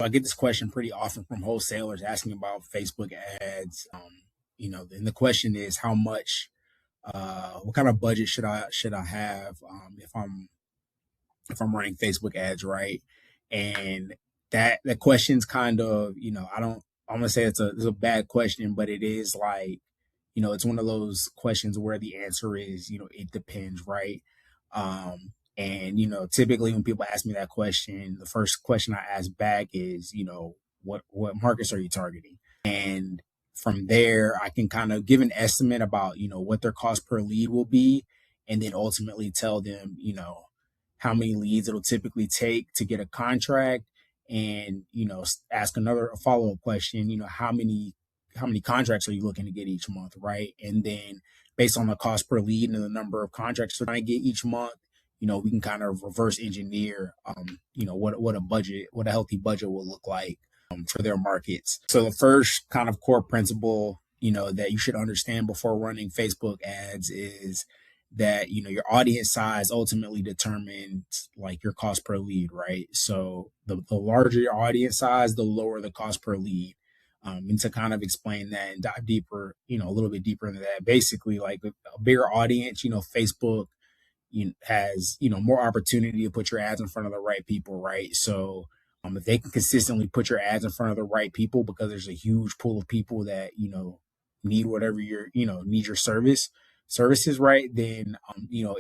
I get this question pretty often from wholesalers asking about Facebook ads. And the question is how much, what kind of budget should I have if I'm running Facebook ads, right? And that question's kind of, I'm gonna say it's a bad question, but it is like, it's one of those questions where the answer is, it depends, right? And typically when people ask me that question, the first question I ask back is, what markets are you targeting? And from there, I can kind of give an estimate about, what their cost per lead will be, and then ultimately tell them, how many leads it'll typically take to get a contract, and ask another follow-up question, how many contracts are you looking to get each month, right? And then based on the cost per lead and the number of contracts they're trying to get each month, we can kind of reverse engineer, what a budget, what a healthy budget will look like for their markets. So the first kind of core principle, that you should understand before running Facebook ads is that, your audience size ultimately determines like your cost per lead, right? So the larger your audience size, the lower the cost per lead. And to kind of explain that and dive deeper, a little bit deeper into that, basically like a bigger audience, Facebook has more opportunity to put your ads in front of the right people, right? So if they can consistently put your ads in front of the right people, because there's a huge pool of people that need whatever need your services, right? Then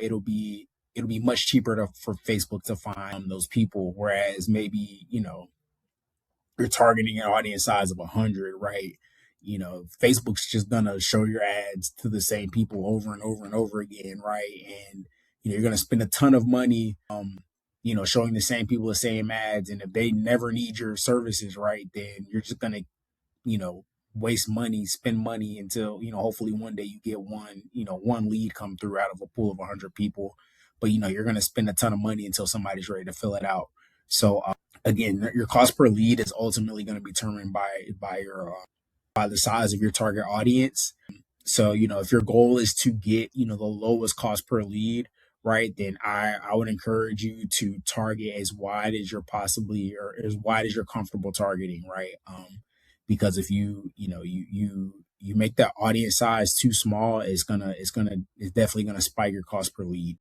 it'll be much cheaper for Facebook to find those people, whereas maybe you're targeting an audience size of 100, right? Facebook's just gonna show your ads to the same people over and over and over again, right? And you're gonna spend a ton of money, showing the same people the same ads, and if they never need your services, right, then you're just gonna, you know, waste money, spend money until hopefully one day you get one lead come through out of a pool of 100 people, but you're gonna spend a ton of money until somebody's ready to fill it out. So again, your cost per lead is ultimately going to be determined by the size of your target audience. So if your goal is to get the lowest cost per lead, right, then I would encourage you to target as wide as you're possibly, or as wide as you're comfortable targeting, right? Because if you make that audience size too small, it's definitely gonna spike your cost per lead.